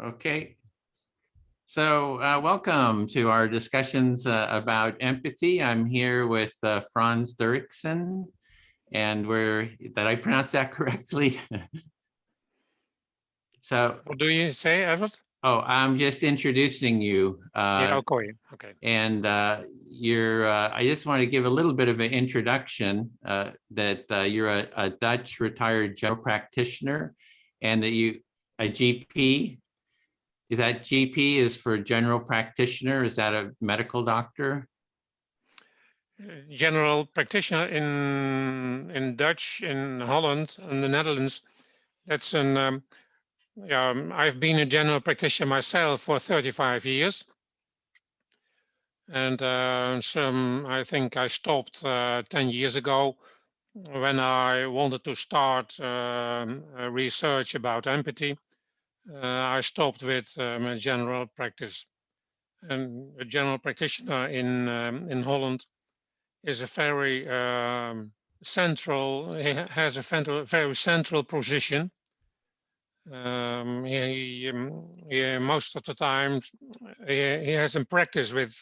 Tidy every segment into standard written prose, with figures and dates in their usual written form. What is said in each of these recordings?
Okay. So welcome to our discussions about empathy. I'm here with Frans Derksen, and did I pronounce that correctly? So, What do you say, Edward? oh, I'm just introducing you. Yeah, okay. And I just want to give a little bit of an introduction that you're a Dutch retired general practitioner and that a GP. Is that GP is for general practitioner? Is that a medical doctor? General practitioner in Dutch, in Holland, and the Netherlands. That's I've been a general practitioner myself for 35 years. And I think I stopped 10 years ago when I wanted to start research about empathy. I stopped with general practice. And a general practitioner in Holland is a very has a very central position. Most of the time, he has in practice with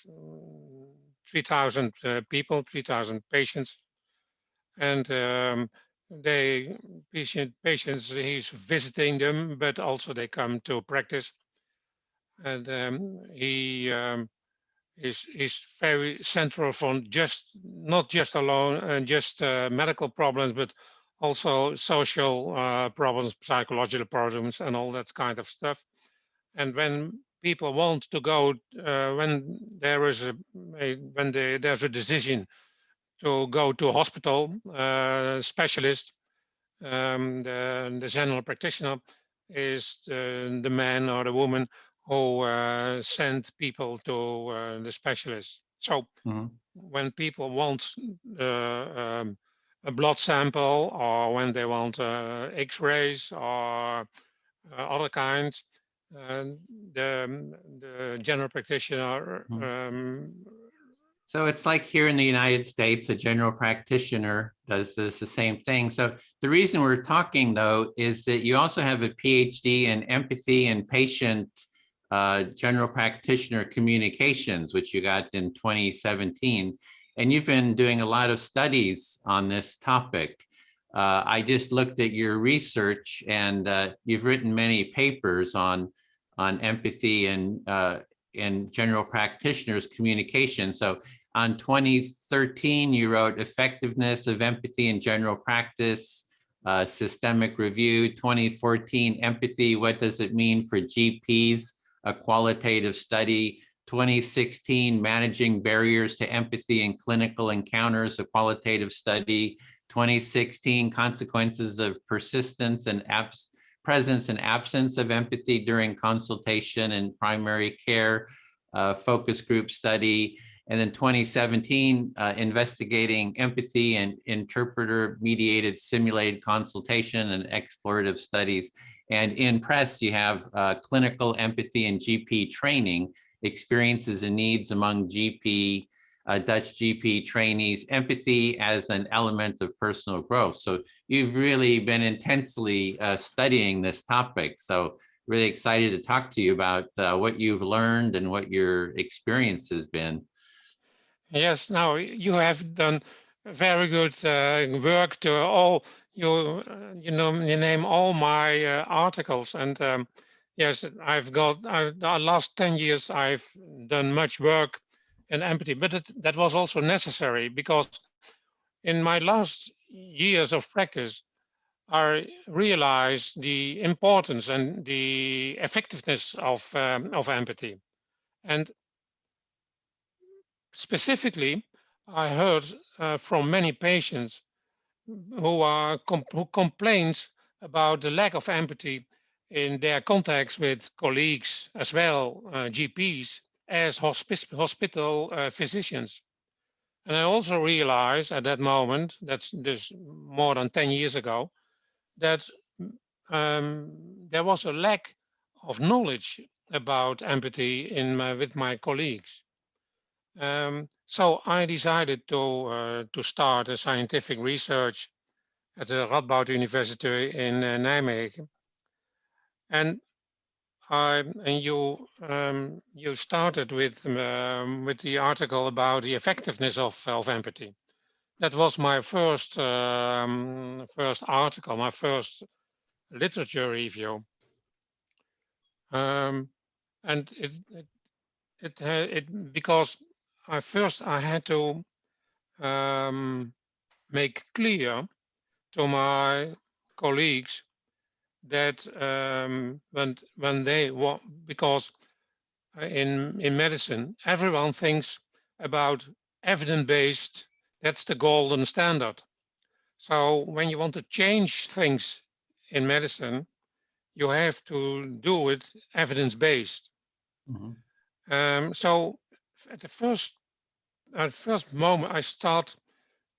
3,000 people, 3,000 patients. And patients, he's visiting them, but also they come to practice. And he is very central from not just alone just medical problems, but also social problems, psychological problems, and all that kind of stuff. And when people want to go, when there's a decision to go to a hospital specialist, the general practitioner is the man or the woman who send people to the specialist. So when people want a blood sample, or when they want X-rays or other kinds, the general practitioner. So it's like here in the United States, a general practitioner does the same thing. So the reason we're talking, though, is that you also have a PhD in empathy and patient general practitioner communications, which you got in 2017. And you've been doing a lot of studies on this topic. I just looked at your research, and you've written many papers on empathy and general practitioners communication. So on 2013, you wrote Effectiveness of Empathy in General Practice, Systemic Review. 2014, Empathy, What Does It Mean for GPs? A Qualitative Study. 2016, Managing Barriers to Empathy in Clinical Encounters, a Qualitative Study. 2016, Consequences of Persistence and Presence and Absence of Empathy During Consultation in Primary Care, Focus Group Study. And then 2017, Investigating Empathy and Interpreter-Mediated Simulated Consultation and Explorative Studies. And in press, you have Clinical Empathy and GP Training, Experiences and Needs Among Dutch GP trainees, empathy as an element of personal growth. So you've really been intensely studying this topic. So really excited to talk to you about what you've learned and what your experience has been. Yes, now you have done very good work to all, you name all my articles. And yes, the last 10 years, I've done much work in empathy, but that was also necessary because in my last years of practice, I realized the importance and the effectiveness of empathy. And specifically, I heard from many patients who complains about the lack of empathy in their contacts with colleagues as well, GPs, as hospital physicians. And I also realized at that moment, that's this more than 10 years ago, that there was a lack of knowledge about empathy with my colleagues. So I decided to start a scientific research at the Radboud University in Nijmegen. And and you started with the article about the effectiveness of empathy. That was my first article, my first literature review, and it because I had to make clear to my colleagues that when they want, because in medicine everyone thinks about evidence-based, that's the golden standard. So when you want to change things in medicine, you have to do it evidence-based. So at the first moment, I start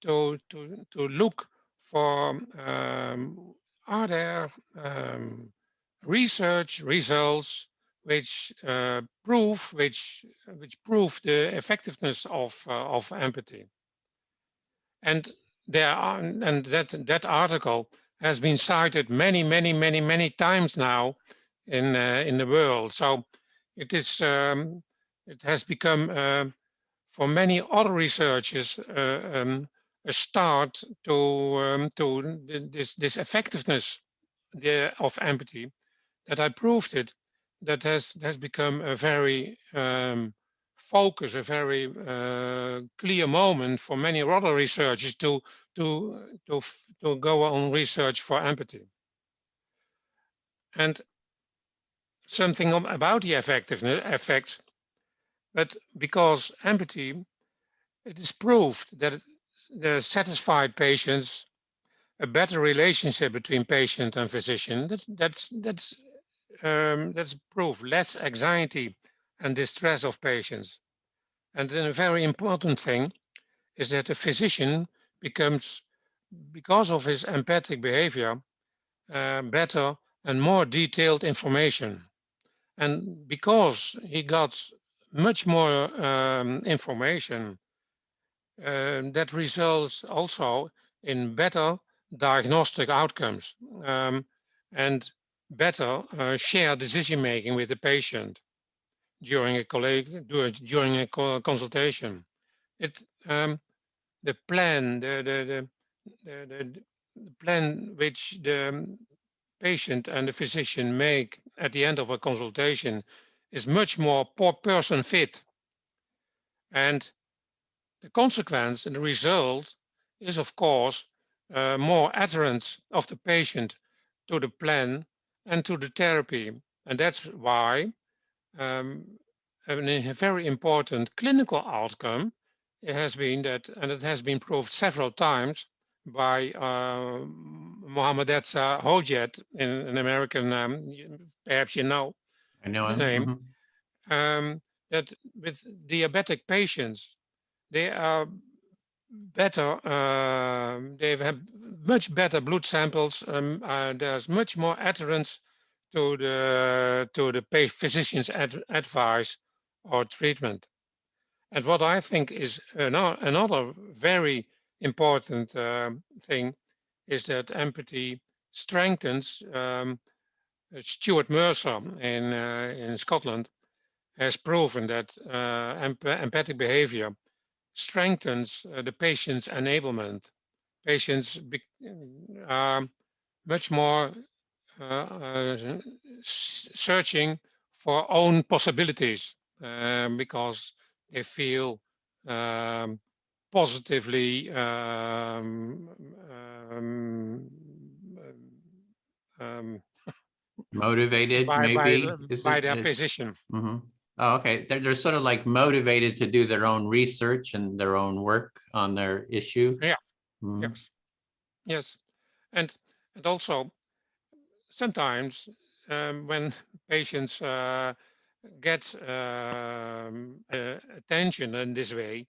to look for are there research results which prove the effectiveness of empathy, and that article has been cited many times now in the world. So it is it has become for many other researchers a start to this effectiveness of empathy, that I proved it, that has become a very focus, a very clear moment for many other researchers to go on research for empathy. And something about the effects, but because empathy, it is proved that the satisfied patients, a better relationship between patient and physician, that's proof, less anxiety and distress of patients. And then a very important thing is that the physician becomes, because of his empathic behavior, better and more detailed information. And because he got much more information, that results also in better diagnostic outcomes and better shared decision making with the patient during a consultation. The plan, the plan which the patient and the physician make at the end of a consultation is much more person fit, and the consequence and the result is, of course, more adherence of the patient to the plan and to the therapy. And that's why a very important clinical outcome it has been that, and it has been proved several times by Mohammed Hojet, an American, perhaps you know I know the him. name, that with diabetic patients, they are better, they have much better blood samples. There's much more adherence to the physician's advice or treatment. And what I think is another very important thing is that empathy strengthens. Stuart Mercer in Scotland has proven that empathic behavior strengthens the patient's enablement. Patients are much more searching for own possibilities because they feel positively Motivated, maybe. by their physician. Oh, okay. They're sort of like motivated to do their own research and their own work on their issue. Yeah. Yes. And also sometimes when patients get attention in this way,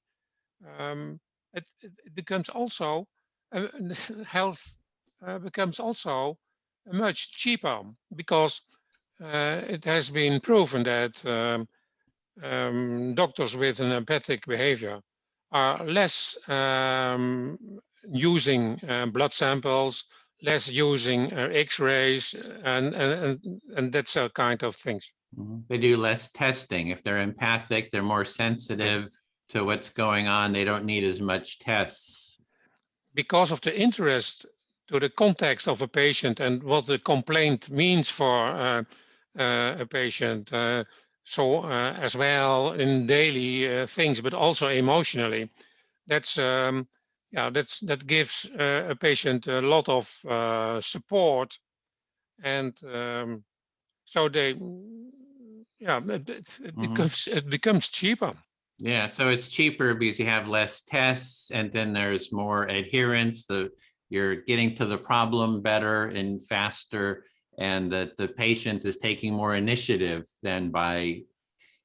it becomes also health becomes also much cheaper, because it has been proven that doctors with an empathic behavior are less using blood samples, less using X-rays, and that's a kind of things. They do less testing. If they're empathic, they're more sensitive to what's going on. They don't need as much tests. Because of the interest to the context of a patient and what the complaint means for a patient. As well in daily things, but also emotionally. That gives a patient a lot of support, and so it becomes cheaper. Yeah, so it's cheaper because you have less tests, and then there's more adherence. You're getting to the problem better and faster, and that the patient is taking more initiative than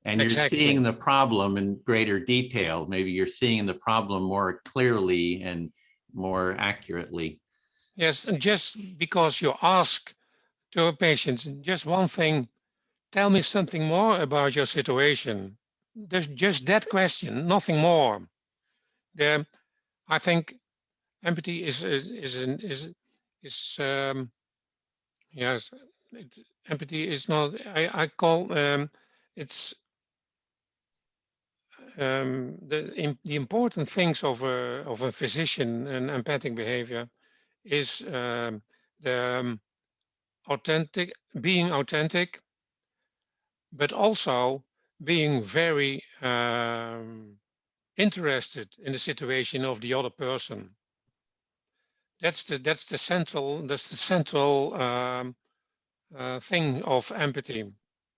and you're Exactly. seeing the problem in greater detail. Maybe you're seeing the problem more clearly and more accurately. Yes, and just because you ask to a patient just one thing, tell me something more about your situation. There's just that question, nothing more. I think empathy is yes, empathy is not. I call it's the important things of a physician and empathic behavior is the being authentic, but also being very interested in the situation of the other person. That's the central thing of empathy.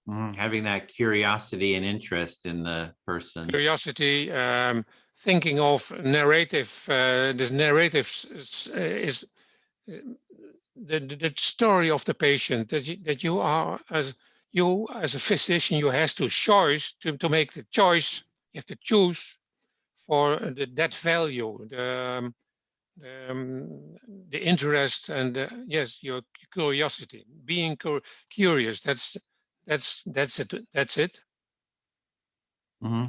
Having that curiosity and interest in the person. Curiosity, thinking of narrative. This narrative is the story of the patient, that you are as a physician, you have to choice to make the choice. You have to choose for that value, the interest, and yes, your curiosity, being curious. That's it. That's it.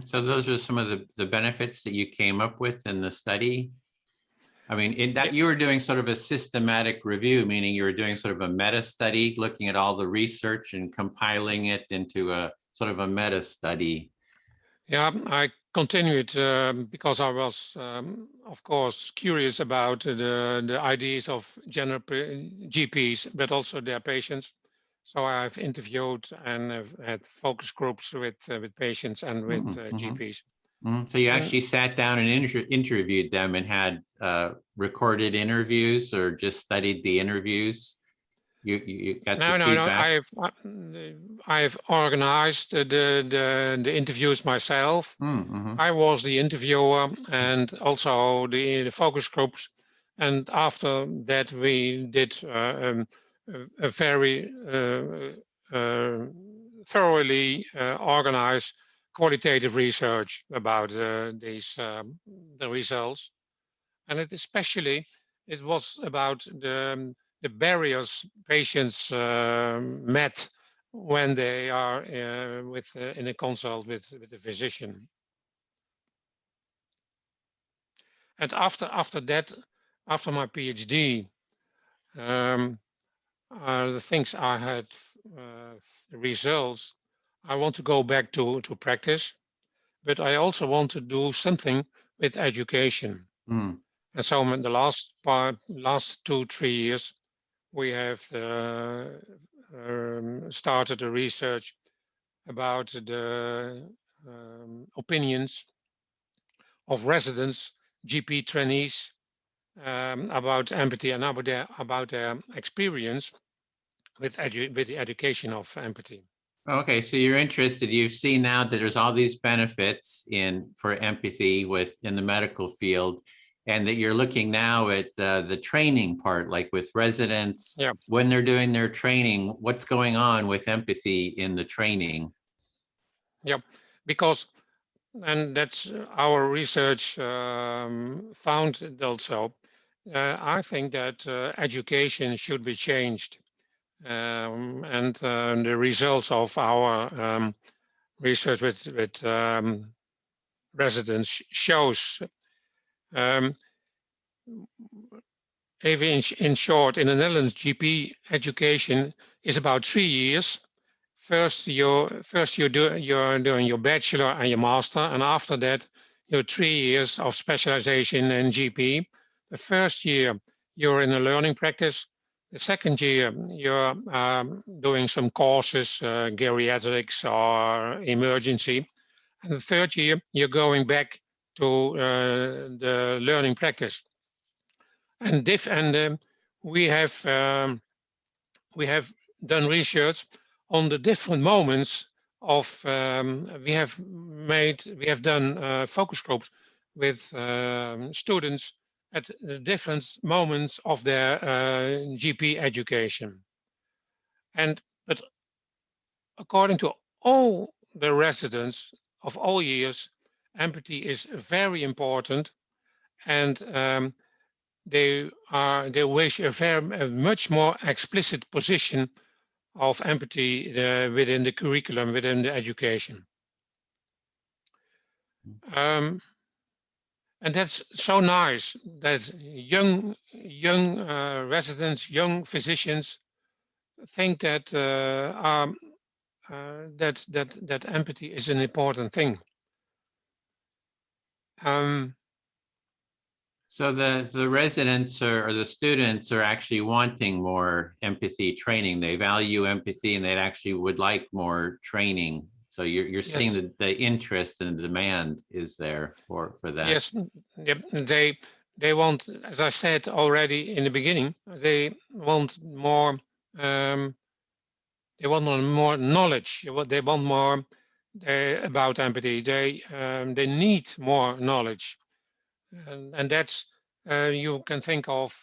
So those are some of the benefits that you came up with in the study. I mean, in that you were doing sort of a systematic review, meaning you were doing sort of a meta study, looking at all the research and compiling it into a sort of a meta study. Yeah, I continued because I was, of course, curious about the ideas of general GPs, but also their patients. So I've interviewed and have had focus groups with patients and with GPs. So you actually sat down and interviewed them and had recorded interviews, or just studied the interviews? You got the feedback? I've organized the interviews myself. I was the interviewer and also the focus groups. And after that, we did a very thoroughly organized qualitative research about the results. And it was about the barriers patients met when they are in a consult with the physician. And after that, after my PhD, the things I had, the results, I want to go back to practice, but I also want to do something with education. And so in the last 2-3 years, we have started a research about the opinions of residents, GP trainees, about empathy and about their experience with the education of empathy. Okay, so you're interested. You've seen now that there's all these benefits for empathy in the medical field, and that you're looking now at the training part, like with residents, when they're doing their training, what's going on with empathy in the training? Yeah, because, and that's our research found also, I think that education should be changed. And the results of our research with residents shows even in short, in the Netherlands, GP education is about 3 years. First, you're doing your bachelor and your master, and after that, your 3 years of specialization in GP. The first year, you're in a learning practice. The second year, you're doing some courses, geriatrics or emergency. And the third year, you're going back to the learning practice. And we have done research on the different moments of we have done focus groups with students at the different moments of their GP education. But according to all the residents of all years, empathy is very important, and they wish a much more explicit position of empathy within the curriculum, within the education. And that's so nice that young residents, young physicians think that that empathy is an important thing. So the residents or the students are actually wanting more empathy training. They value empathy and they actually would like more training. So you're seeing Yes. the interest and the demand is there for that. Yes, they want, as I said already in the beginning, they want more knowledge. They want more about empathy. They need more knowledge, and that's you can think of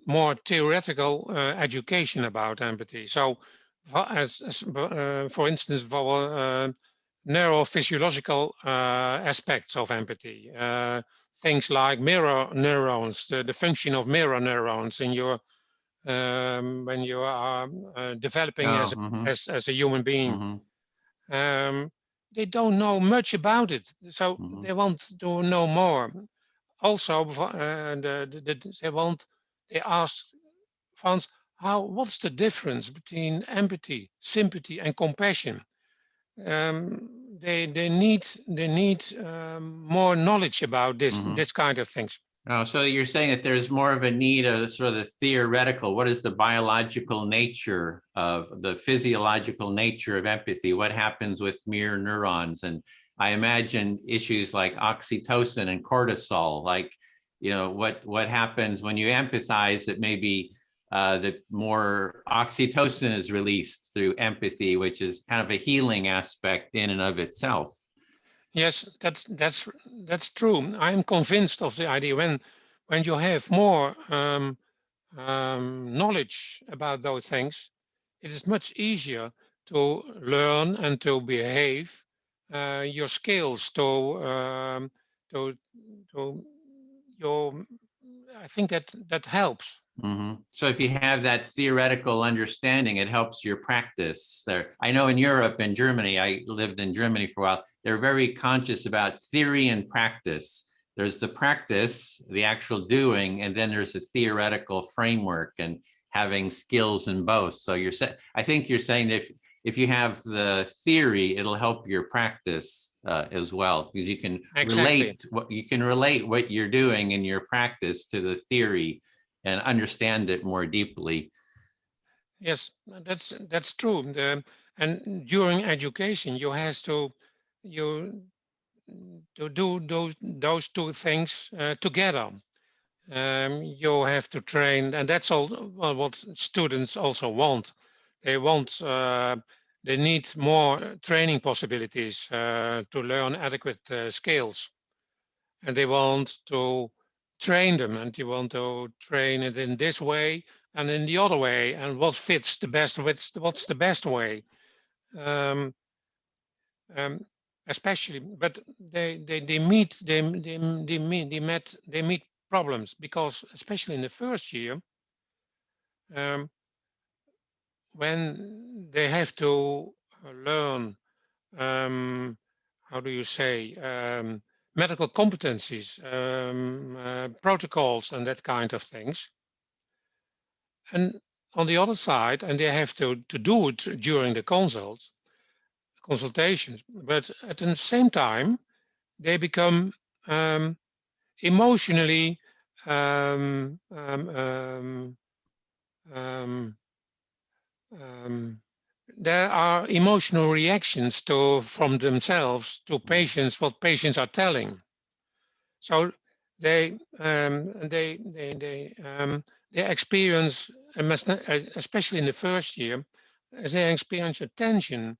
more theoretical education about empathy. So, for instance, for neurophysiological aspects of empathy, things like mirror neurons, the function of mirror neurons in your when you are developing as a human being. They don't know much about it, so they want to know more. Also, they ask Frans, what's the difference between empathy, sympathy, and compassion? They need more knowledge about this kind of things. Oh, so you're saying that there's more of a need of sort of the theoretical. What is the biological nature of the physiological nature of empathy? What happens with mirror neurons? And I imagine issues like oxytocin and cortisol, like, you know, what happens when you empathize, that maybe that more oxytocin is released through empathy, which is kind of a healing aspect in and of itself. Yes, that's true. I'm convinced of the idea when you have more knowledge about those things, it is much easier to learn and to behave your skills to your. I think that helps. So if you have that theoretical understanding, it helps your practice there. I know in Europe and Germany, I lived in Germany for a while, they're very conscious about theory and practice. There's the practice, the actual doing, and then there's a theoretical framework and having skills in both. So I think you're saying that if you have the theory, it'll help your practice as well, because you can relate what you're doing in your practice to the theory and understand it more deeply. Yes, that's true. And during education, you have to do those two things together. You have to train, and that's all what students also want. They want they need more training possibilities to learn adequate skills, and they want to train them, and you want to train it in this way and in the other way, and what fits the best. What's the best way? Especially, but they meet problems, because especially in the first year, when they have to learn how do you say medical competencies, protocols, and that kind of things, and on the other side, and they have to do it during the consultations, but at the same time, they become emotionally um, um, um, um, um, there are emotional reactions from themselves to patients, what patients are telling. So they experience, especially in the first year, they experience a tension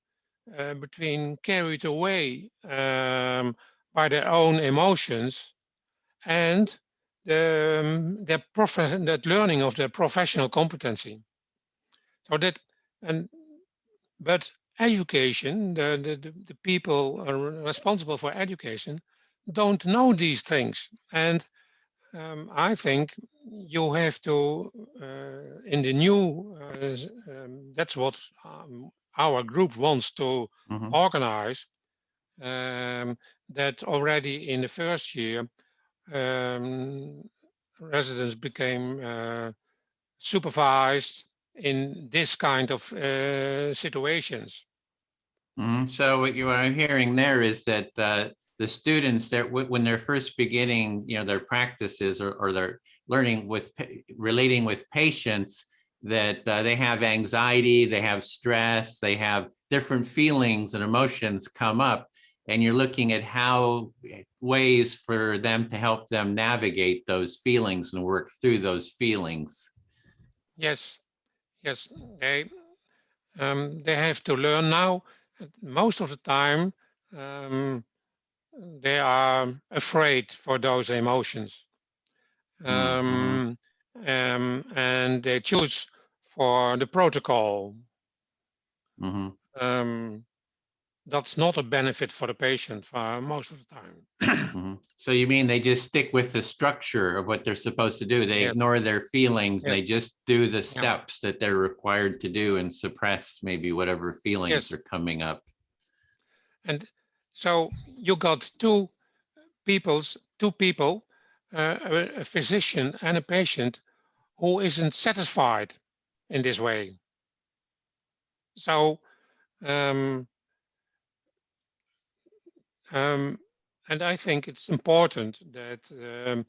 between carried away by their own emotions and that learning of their professional competency. So that, and but education, the people responsible for education don't know these things. And I think you have to, in the new, that's what our group wants to organize, that already in the first year, residents became supervised in this kind of situations. So what you are hearing there is that the students that when they're first beginning, their practices or they're learning relating with patients, that they have anxiety, they have stress, they have different feelings and emotions come up, and you're looking at ways for them to help them navigate those feelings and work through those feelings. Yes, they have to learn now. Most of the time, they are afraid for those emotions. And they choose for the protocol. That's not a benefit for the patient for most of the time. So you mean they just stick with the structure of what they're supposed to do? They ignore their feelings. They just do the steps that they're required to do and suppress maybe whatever feelings are coming up. And so you got two people, a physician and a patient, who isn't satisfied in this way. So, and I think it's important that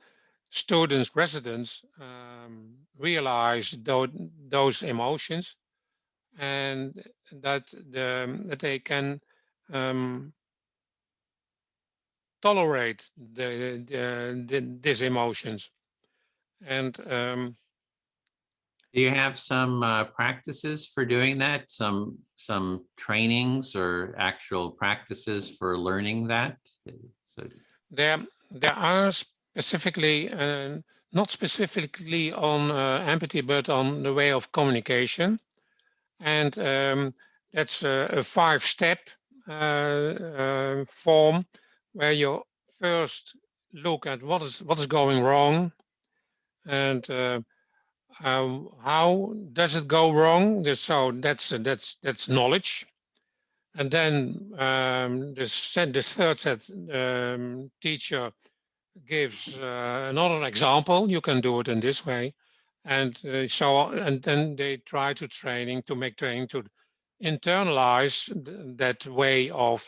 students, residents realize those emotions, and that they can tolerate these emotions. And do you have some practices for doing that? Some trainings or actual practices for learning that? So there are specifically, not specifically on empathy, but on the way of communication. And that's a 5-step form where you first look at what is going wrong, and how does it go wrong. So that's knowledge. And then the third set, teacher gives another example. You can do it in this way, and and then they try to make training to internalize that way of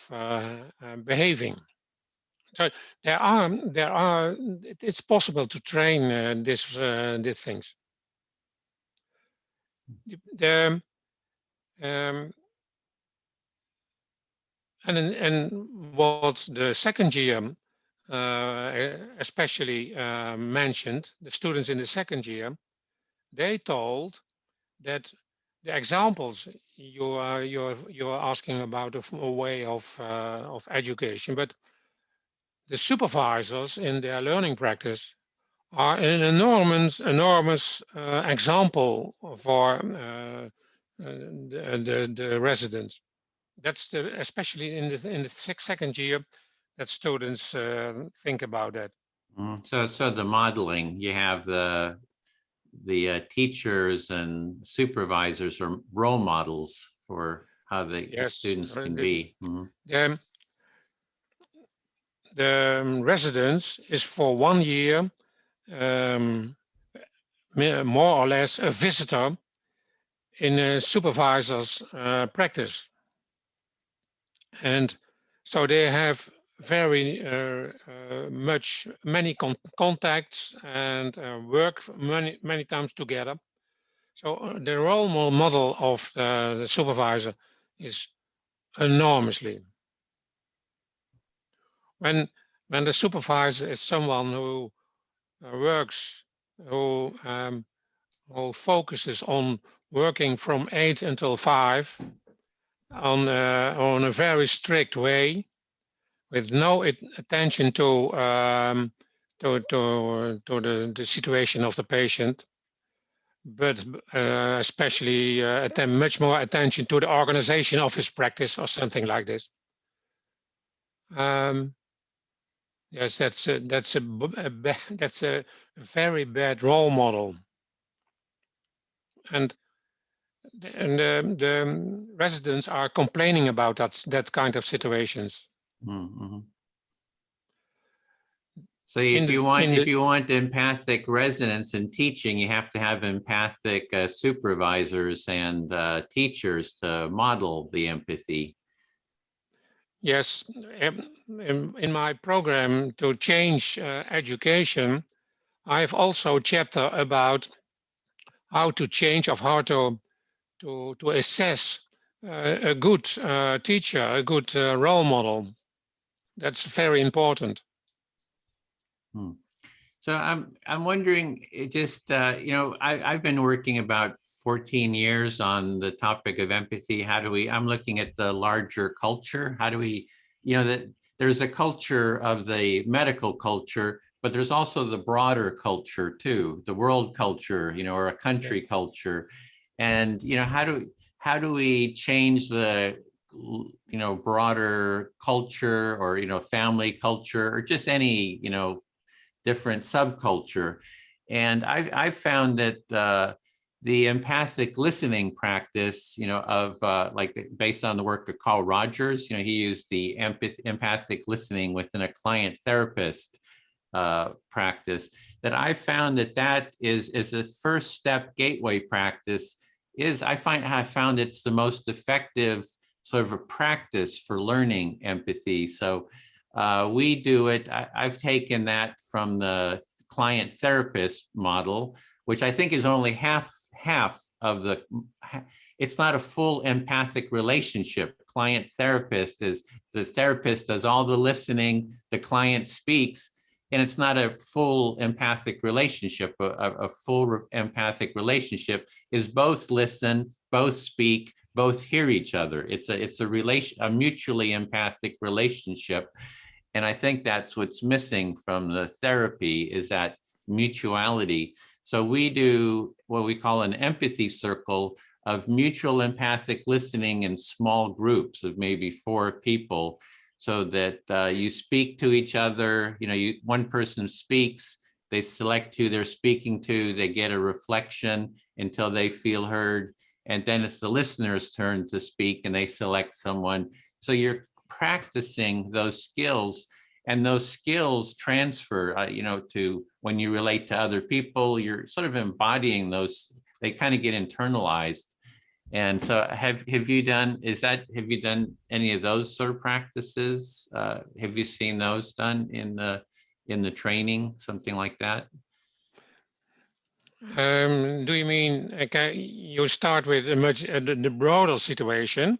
behaving. So it's possible to train these things. The and what the second year especially mentioned, the students in the second year, they told that the examples you're asking about a way of education, but the supervisors in their learning practice are an enormous example for the residents. That's especially in the second year that students think about that. So the modeling, you have the teachers and supervisors are role models for how the students can be. The residence is for 1 year more or less a visitor in a supervisor's practice. And so they have very many contacts and work many times together. So the role model of the supervisor is enormously. When the supervisor is someone who works, who focuses on working from 8 until 5 on a very strict way, with no attention to the situation of the patient, but especially much more attention to the organization of his practice or something like this. Yes, that's a very bad role model, and the residents are complaining about that kind of situations. Mm-hmm. So if you want empathic residents in teaching, you have to have empathic supervisors and teachers to model the empathy. Yes, in my program to change education, I have also a chapter about how to change, of how to assess a good teacher, a good role model. That's very important. So I'm wondering, I've been working about 14 years on the topic of empathy. I'm looking at the larger culture. How do we, that there's a culture of the medical culture, but there's also the broader culture too, the world culture, or a country culture. And, how do we change the, broader culture or, family culture or just any, different subculture. And I've found that the empathic listening practice, based on the work of Carl Rogers, he used the empathic listening within a client therapist practice, that I found that is a first step gateway practice. I found it's the most effective sort of a practice for learning empathy. So we do it. I've taken that from the client therapist model, which I think is only half of the, it's not a full empathic relationship. Client therapist is the therapist does all the listening, the client speaks, and it's not a full empathic relationship. A full empathic relationship is both listen, both speak, both hear each other. It's a mutually empathic relationship. And I think that's what's missing from the therapy, is that mutuality. So we do what we call an empathy circle of mutual empathic listening in small groups of maybe 4 people, so that you speak to each other. One person speaks, they select who they're speaking to, they get a reflection until they feel heard. And then it's the listener's turn to speak and they select someone. So you're practicing those skills, and those skills transfer, to when you relate to other people, you're sort of embodying those, they kind of get internalized. And so have you done any of those sort of practices? Have you seen those done in the training, something like that? Do you mean, okay, you start with the broader situation,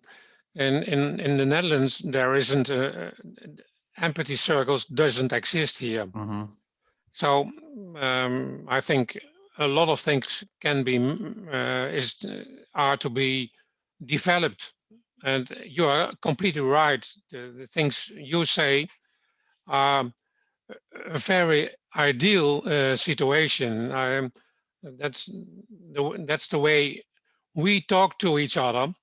and in the Netherlands there isn't empathy circles, doesn't exist here. Mm-hmm. So I think a lot of things can be are to be developed, and you are completely right. The things you say are a very ideal situation. That's the way we talk to each other,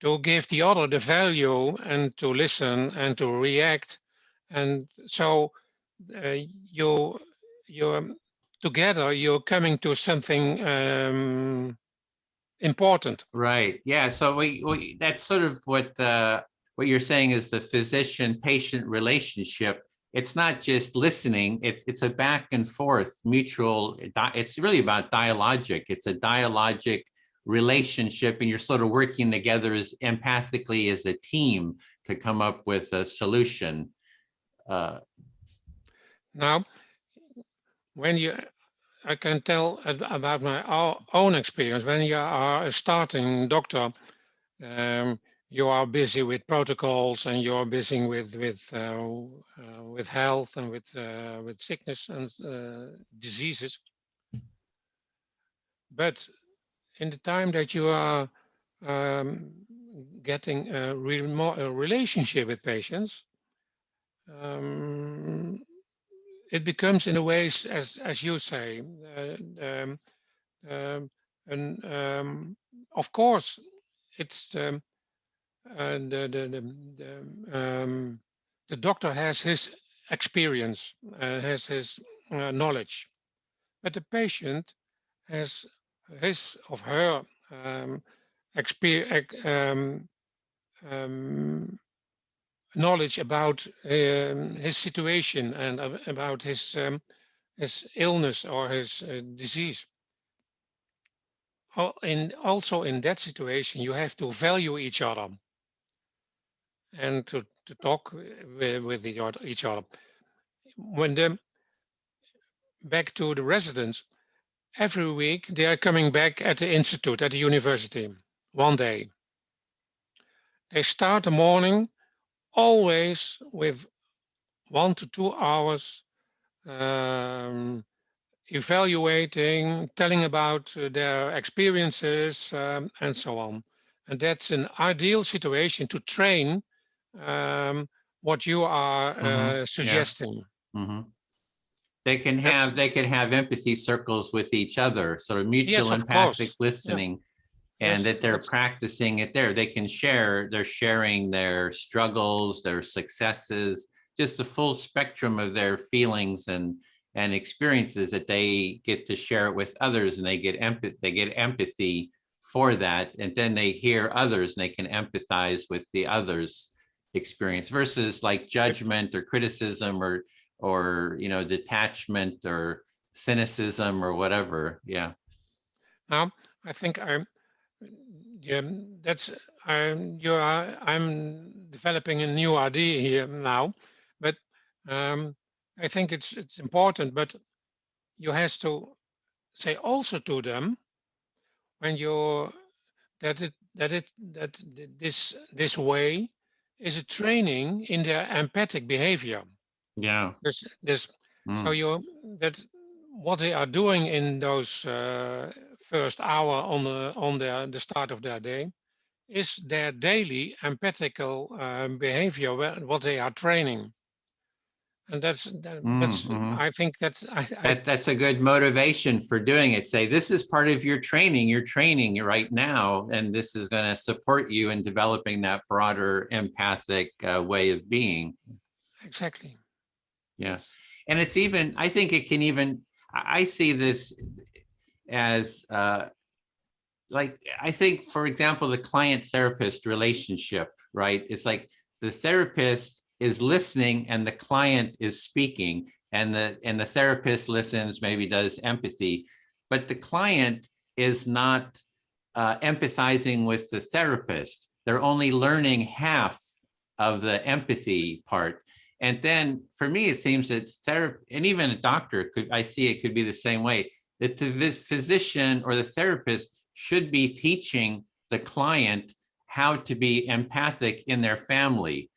to give the other the value and to listen and to react. And so you're together, you're coming to something important. Right. Yeah. So that's sort of what you're saying is the physician-patient relationship it's not just listening, it's a back and forth mutual, it's really about dialogic. It's a dialogic relationship, and you're sort of working together as empathically as a team to come up with a solution. Now, I can tell about my own experience. When you are a starting doctor, you are busy with protocols, and you are busy with health and with sickness and diseases. But in the time that you are getting a relationship with patients, it becomes in a way, as you say, and of course, it's the doctor has his experience, has his knowledge, but the patient has his of her knowledge about his situation and about his illness or his disease. Also in that situation, you have to value each other and to talk with each other. When back to the residents, every week they are coming back at the institute, at the university, one day. They start the morning always with 1 to 2 hours evaluating, telling about their experiences, and so on. And that's an ideal situation to train what you are suggesting. Yeah. They can have empathy circles with each other, sort of mutual yes, empathic listening, and yes, that they're practicing it there. They can share, they're sharing their struggles, their successes, just the full spectrum of their feelings and experiences that they get to share it with others, and they get empathy for that, and then they hear others and they can empathize with the others' experience versus like judgment or criticism or detachment or cynicism or whatever. Yeah. Now I think I'm developing a new idea here now, but I think it's important. But you have to say also to them when that this way is a training in their empathic behavior. Yeah. So that what they are doing in those first hour on the start of their day is their daily empathical behavior, what they are training. And that's I think that's a good motivation for doing it. Say, this is part of your training. You're training right now, and this is going to support you in developing that broader empathic way of being. Exactly. Yes. And it's even, I think it can even, I see this as like, I think, for example, the client-therapist relationship, right? It's like the therapist is listening and the client is speaking, and the therapist listens, maybe does empathy, but the client is not empathizing with the therapist. They're only learning half of the empathy part. And then for me, it seems that therapy, and even a doctor I see it could be the same way, that the physician or the therapist should be teaching the client how to be empathic in their family.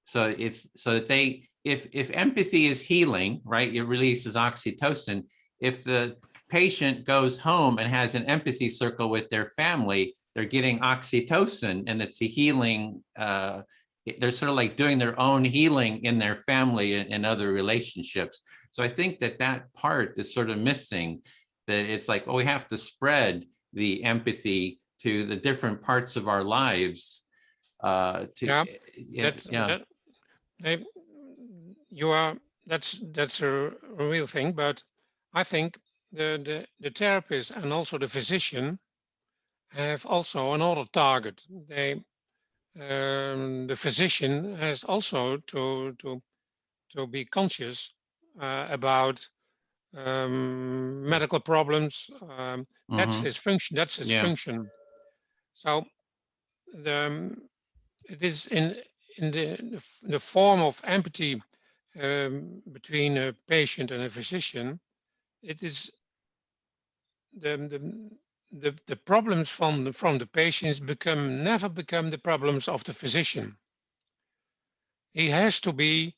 So it's so that they, if empathy is healing, right, it releases oxytocin. If the patient goes home and has an empathy circle with their family, they're getting oxytocin, and it's a healing, they're sort of like doing their own healing in their family and other relationships. So I think that part is sort of missing, that it's like, oh, we have to spread the empathy to the different parts of our lives. That's a real thing, but I think the therapist and also the physician have also another target. The physician has also to to be conscious about medical problems. That's Mhm. his function. That's his Yeah. function. So it is in the form of empathy between a patient and a physician. It is the problems from the patients never become the problems of the physician. He has to be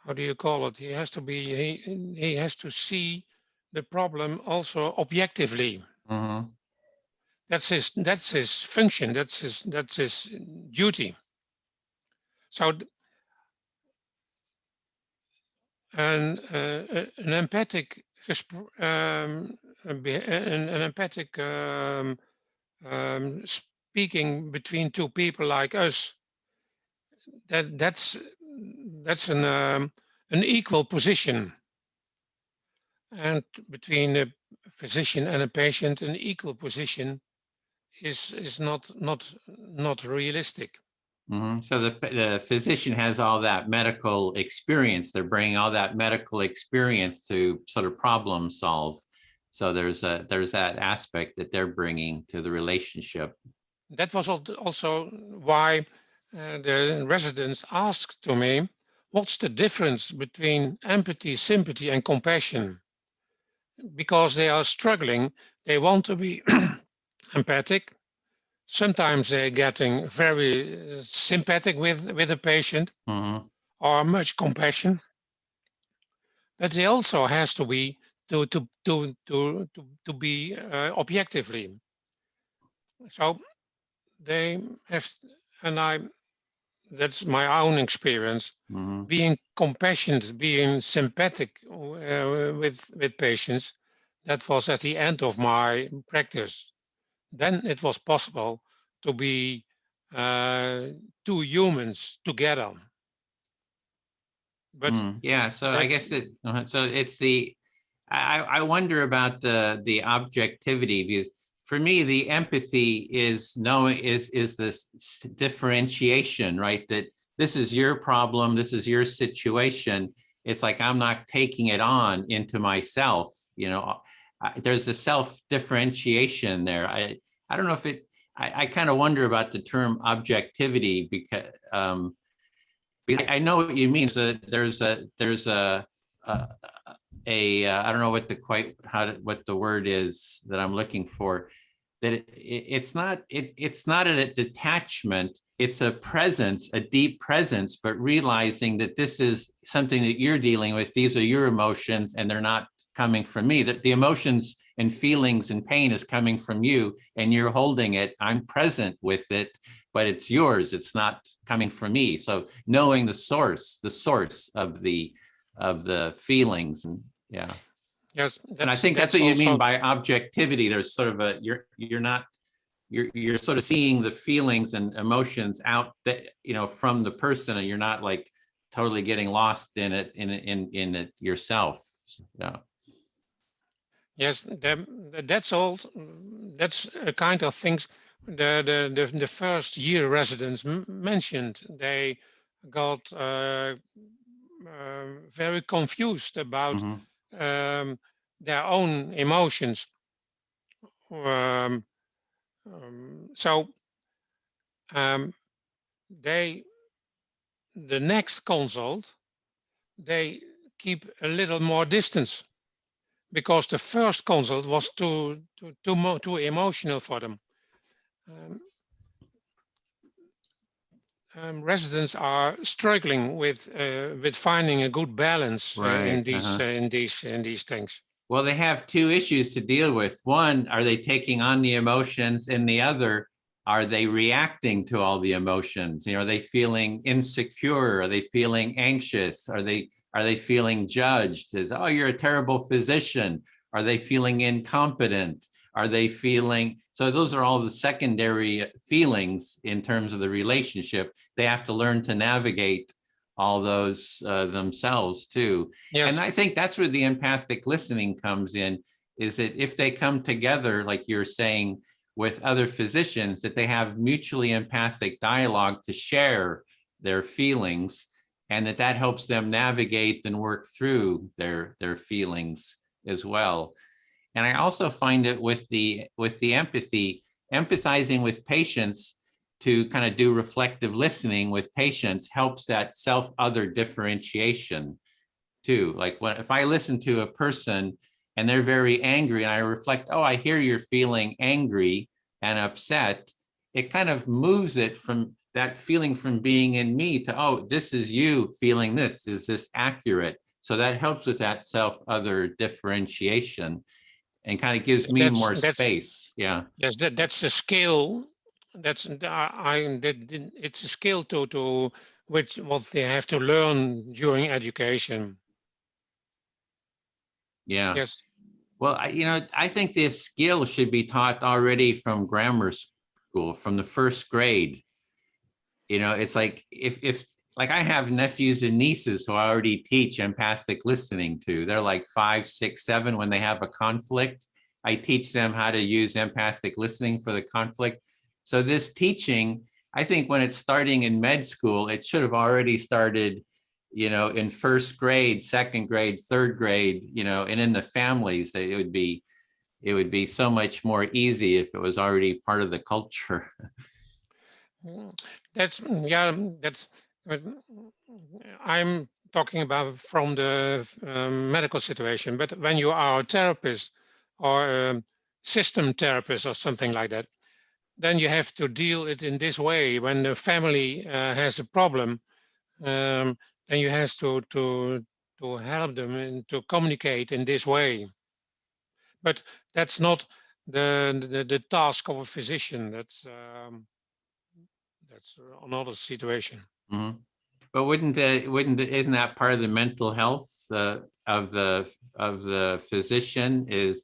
how do you call it? He has to be he has to see the problem also objectively. Mhm. That's his function. That's his duty. So an empathic an empathic speaking between two people like us, that's an equal position, and between a physician and a patient, an equal position is not realistic. So the physician has all that medical experience. They're bringing all that medical experience to sort of problem solve. So there's that aspect that they're bringing to the relationship. That was also why the residents asked to me, what's the difference between empathy, sympathy, and compassion? Because they are struggling, they want to be empathic. Sometimes they're getting very sympathetic with the patient Mhm. or much compassion, but they also has to be to be objectively. So they have, and that's my own experience. Mhm. Being compassionate, being sympathetic with patients, that was at the end of my practice. Then it was possible to be two humans together. But Yeah, so I that's guess so it's I wonder about the objectivity, because for me the empathy is knowing is this differentiation, right? That this is your problem, this is your situation. It's like I'm not taking it on into myself, there's a self differentiation there. I don't know if I kind of wonder about the term objectivity, because I know what you mean. So there's a, I don't know what what the word is that I'm looking for. That it's not a detachment. It's a presence, a deep presence, but realizing that this is something that you're dealing with. These are your emotions, and they're not coming from me. That the emotions and feelings and pain is coming from you, and you're holding it. I'm present with it, but it's yours. It's not coming from me. So knowing the source of the feelings, and yeah. yes, And I think that's that's what you mean also by objectivity. There's sort of you're not you're sort of seeing the feelings and emotions out that from the person, and you're not like totally getting lost in it yourself. Yeah. yes. That's all. That's a kind of things the first year residents mentioned. They got very confused about Mm-hmm. their own emotions. Um, so um, they the next consult they keep a little more distance because the first consult was too emotional for them. Um, residents are struggling with finding a good balance Right. Uh-huh. in these things. Well, they have two issues to deal with. One, are they taking on the emotions? And the other, are they reacting to all the emotions? Are they feeling insecure? Are they feeling anxious? Are they feeling judged as, oh, you're a terrible physician? Are they feeling incompetent? Are they feeling, so those are all the secondary feelings in terms of the relationship. They have to learn to navigate all those themselves too. And Yes, I think that's where the empathic listening comes in, is that if they come together, like you're saying, with other physicians, that they have mutually empathic dialogue to share their feelings, and that helps them navigate and work through their feelings as well. And I also find it with the empathy, empathizing with patients to kind of do reflective listening with patients helps that self-other differentiation too. Like if I listen to a person and they're very angry and I reflect, oh, I hear you're feeling angry and upset, it kind of moves it from that feeling from being in me to, oh, this is you feeling this. Is this accurate? So that helps with that self-other differentiation and kind of gives me more space. Yeah. Yes, that's a skill. It's a skill to which what they have to learn during education. Yeah. Yes. Well, I think this skill should be taught already from grammar school, from the first grade. It's like if like I have nephews and nieces who I already teach empathic listening to. They're like 5, 6, 7 when they have a conflict. I teach them how to use empathic listening for the conflict. So this teaching, I think when it's starting in med school, it should have already started, in first grade, second grade, third grade, and in the families. It would be so much more easy if it was already part of the culture. That's I'm talking about from the medical situation, but when you are a therapist or a system therapist or something like that, then you have to deal it in this way. When the family has a problem, then you have to help them and to communicate in this way. But that's not the task of a physician. That's another situation. Mm-hmm. But isn't that part of the mental health of the physician? It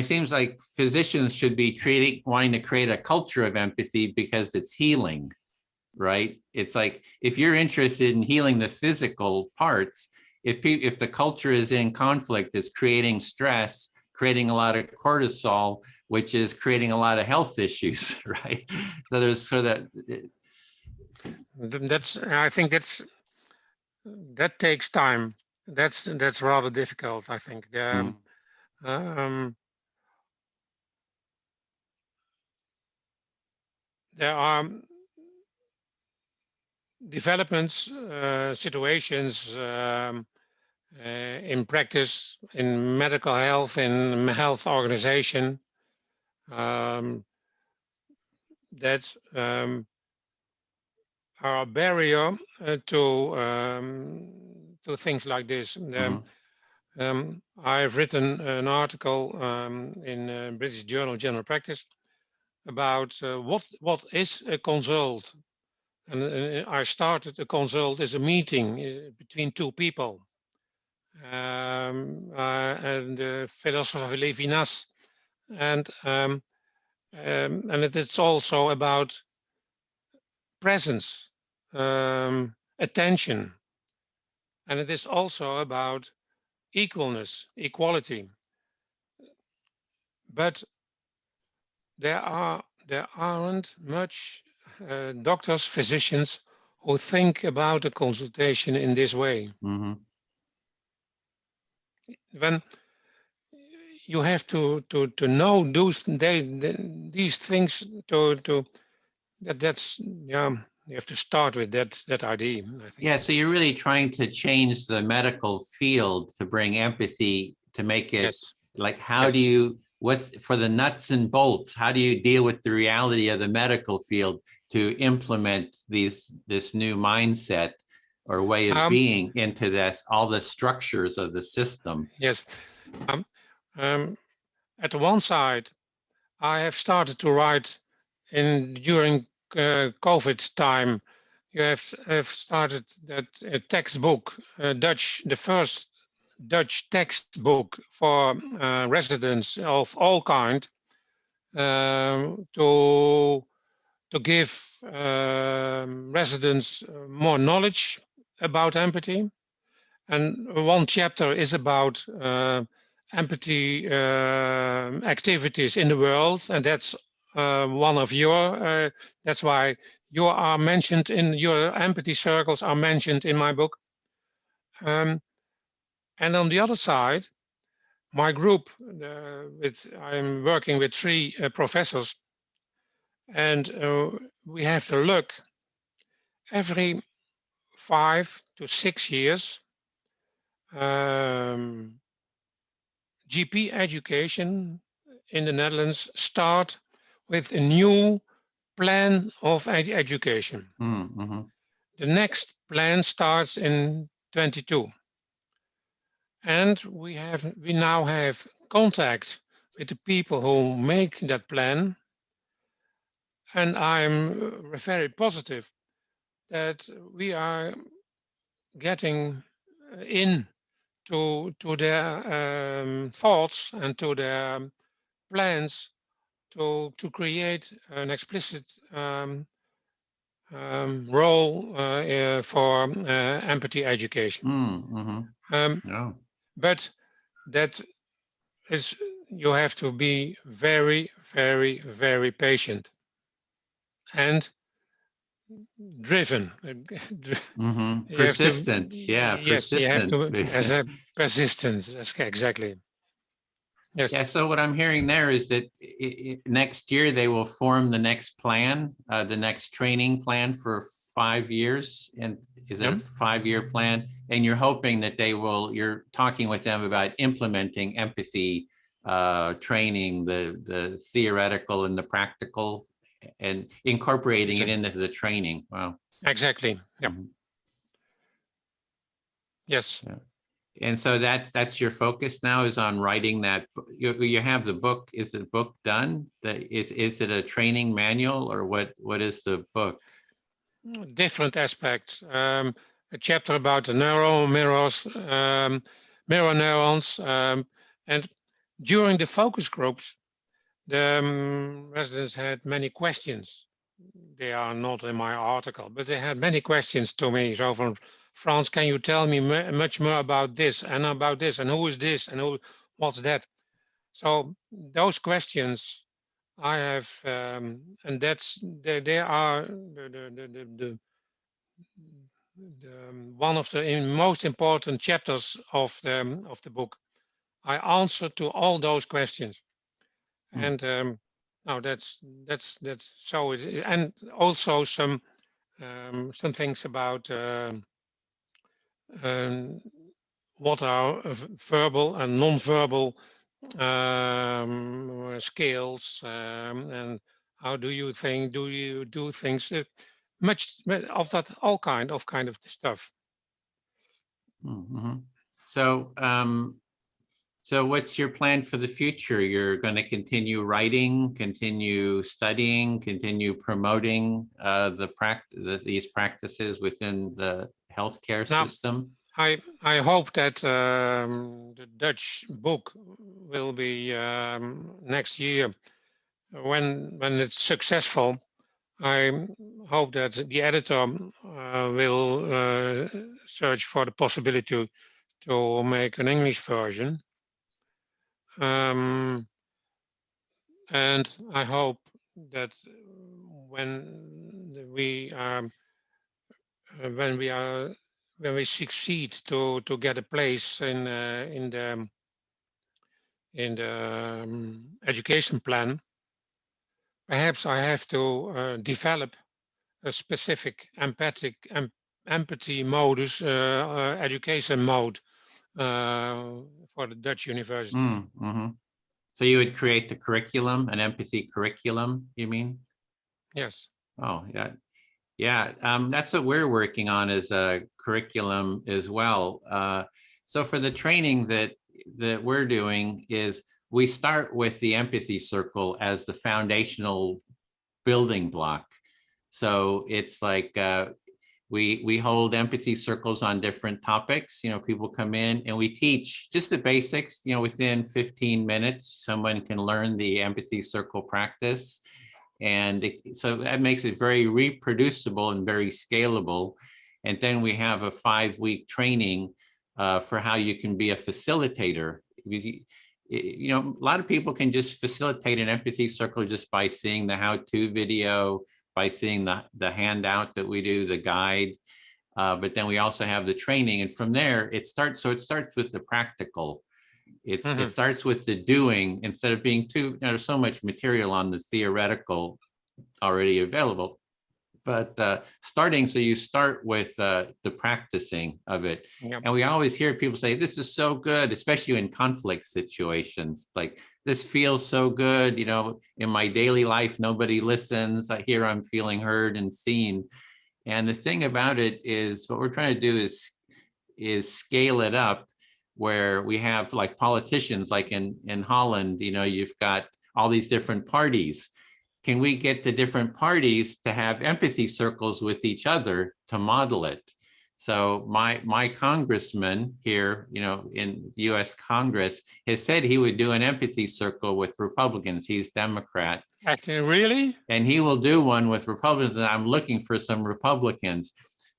seems like physicians should be wanting to create a culture of empathy because it's healing, right? It's like if you're interested in healing the physical parts, if the culture is in conflict, it's creating stress, creating a lot of cortisol, which is creating a lot of health issues, right? So there's I think that takes time. That's rather difficult, I think. There are developments, situations in practice, in medical health, in health organization, that are a barrier to things like this. I've written an article in British Journal of General Practice about what is a consult. And I started a consult as a meeting between two people. And the philosopher Levinas, and it is also about presence, attention, and it is also about equalness, equality. But there aren't much doctors, physicians who think about a consultation in this way. Mm-hmm. When you have to know these things that's you have to start with that idea, I think. Yeah, so you're really trying to change the medical field to bring empathy, to make it like what's for the nuts and bolts, how do you deal with the reality of the medical field to implement this new mindset or way of being into all the structures of the system? Yes. At the one side, I have started to write during COVID time. You have started that textbook, the first Dutch textbook for residents of all kind, to give residents more knowledge about empathy. And one chapter is about empathy activities in the world, and that's one of your, that's why you are mentioned in your empathy circles are mentioned in my book. And on the other side, my group, I'm working with 3 professors, and we have to look every 5 to 6 years. GP education in the Netherlands start with a new plan of education. Mm-hmm. The next plan starts in 22. And we now have contact with the people who make that plan. And I'm very positive that we are getting in to their thoughts and to their plans to create an explicit role for empathy education. Mm-hmm. Oh. But that is, you have to be very, very, very patient and driven. Mm-hmm. You have to, Persistent. Yeah, yes, you have persistent. to, as a persistence, exactly. Yes. Yeah, so what I'm hearing there is that next year they will form the next plan, the next training plan for 5 years. And is it a 5-year plan? And you're hoping that you're talking with them about implementing empathy training, the theoretical and the practical, and incorporating it into the training. Wow. Exactly. Yeah. Mm-hmm. Yes. Yeah. And so that's your focus now, is on writing that. You have the book. Is the book done? Is it a training manual, or what is the book? Different aspects. A chapter about the neural mirrors, mirror neurons, and during the focus groups, the residents had many questions. They are not in my article, but they had many questions to me. So from Frans, can you tell me much more about this, and who is this, and what's that? So those questions I have, and they are one of the most important chapters of the book. I answer to all those questions, and now that's so. And also some things about what are verbal and non-verbal skills, and how do you think? Do you do things? Much of that, all kind of stuff. Mm-hmm. So what's your plan for the future? You're going to continue writing, continue studying, continue promoting these practices within the healthcare system? I hope that the Dutch book will be next year. When it's successful, I hope that the editor will search for the possibility to make an English version. And I hope that when we succeed to get a place in the education plan, perhaps I have to develop a specific empathy modus, education mode for the Dutch university. Mm-hmm. So you would create the curriculum, an empathy curriculum, you mean? Yes. Oh, yeah. Yeah, that's what we're working on, as a curriculum as well. So for the training that we're doing, is we start with the empathy circle as the foundational building block. So it's like we hold empathy circles on different topics. People come in and we teach just the basics. Within 15 minutes, someone can learn the empathy circle practice. And so that makes it very reproducible and very scalable. And then we have a 5-week training for how you can be a facilitator. you know, a lot of people can just facilitate an empathy circle just by seeing the how-to video, by seeing the handout that we do, the guide. But then we also have the training, and from there it starts. So it starts with the practical. It starts with the doing instead of being too, you know, there's so much material on the theoretical already available. But starting, so you start with the practicing of it. Yep. And we always hear people say, this is so good, especially in conflict situations. Like, this feels so good, you know, in my daily life, nobody listens. I hear I'm feeling heard and seen. And the thing about it is what we're trying to do is scale it up, where we have like politicians, like in Holland, you know, you've got all these different parties. Can we get the different parties to have empathy circles with each other to model it? So my congressman here, you know, in US Congress has said he would do an empathy circle with Republicans. He's Democrat. Actually, really? And he will do one with Republicans, and I'm looking for some Republicans.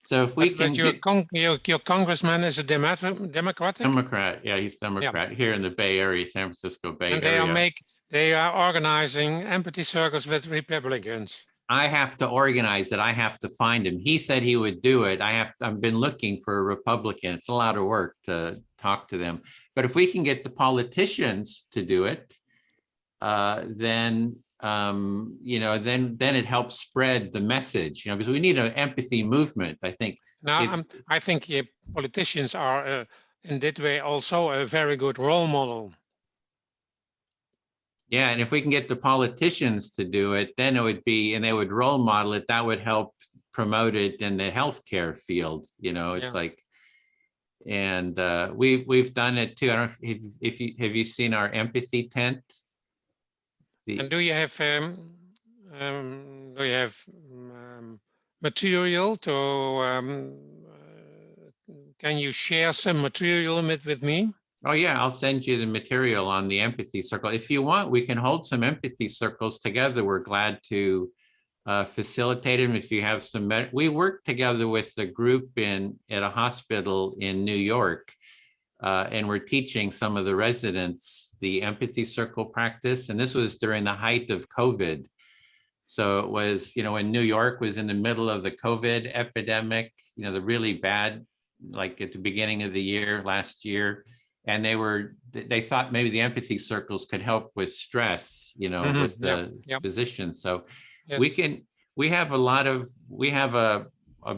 So if we can your congressman is a Democratic? Democrat, yeah, he's Democrat, yeah, here in the Bay Area, San Francisco Bay and Area. They are organizing empathy circles with Republicans. I have to organize it. I have to find him. He said he would do it. I've been looking for a Republican. It's a lot of work to talk to them. But if we can get the politicians to do it, then you know, then it helps spread the message, you know, because we need an empathy movement. I think. Now, I think politicians are in that way also a very good role model. Yeah, and if we can get the politicians to do it, then it would be, and they would role model it, that would help promote it in the healthcare field. You know, it's like, and we've done it too. I don't know if you have you seen our empathy tent? And do you have material to? Can you share some material with me? Oh yeah, I'll send you the material on the empathy circle. If you want, we can hold some empathy circles together. We're glad to facilitate them. If you have some, we work together with the group at a hospital in New York, and we're teaching some of the residents the empathy circle practice. And this was during the height of COVID. So it was, you know, when New York was in the middle of the COVID epidemic, you know, the really bad, like at the beginning of the year, last year. And they thought maybe the empathy circles could help with stress, you know, with the physicians. So we have a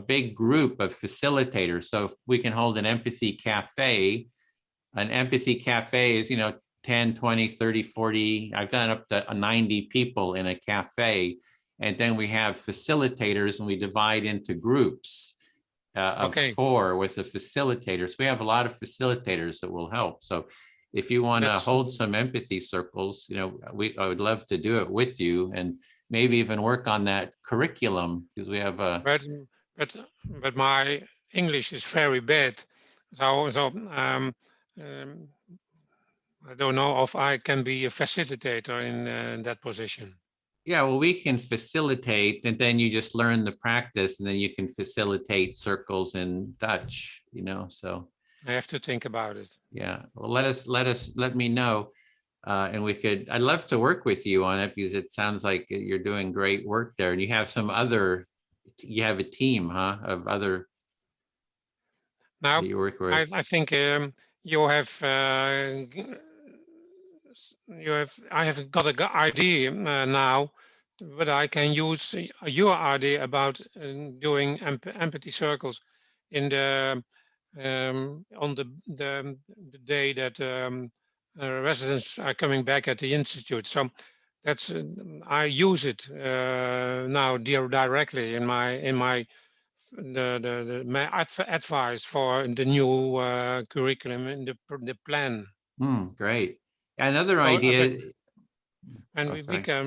big group of facilitators. So if we can hold an empathy cafe is, you know, 10, 20, 30, 40, I've done up to 90 people in a cafe. And then we have facilitators and we divide into groups. Of 4 with the facilitators. We have a lot of facilitators that will help. So if you want to hold some empathy circles, you know, I would love to do it with you, and maybe even work on that curriculum, because we have a. But my English is very bad, so I don't know if I can be a facilitator in that position. Yeah, well, we can facilitate, and then you just learn the practice, and then you can facilitate circles in Dutch, you know, so. I have to think about it. Yeah, well, let me know. And I'd love to work with you on it, because it sounds like you're doing great work there. And you have you have a team, huh, of other. Now, you work with. I think I have got an idea now, but I can use your idea about doing empathy circles in the on the day that residents are coming back at the institute. So that's I use it now directly in my advice for the new curriculum in the plan. Great. Another idea. And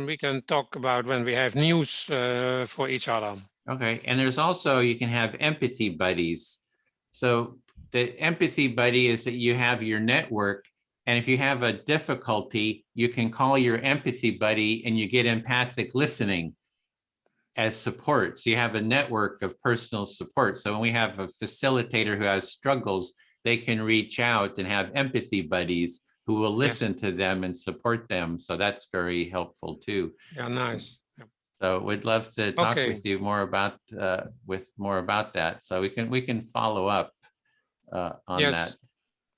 we can talk about when we have news for each other. Okay, and there's also, you can have empathy buddies. So the empathy buddy is that you have your network, and if you have a difficulty, you can call your empathy buddy and you get empathic listening as support. So you have a network of personal support. So when we have a facilitator who has struggles, they can reach out and have empathy buddies who will Yes. listen to them and support them. So that's very helpful too. Yeah, nice. Yeah. So we'd love to talk Okay. with you more about that. So we can follow up on Yes.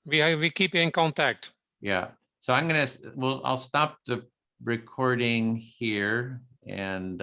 that. We keep in contact. Yeah. So I'll stop the recording here and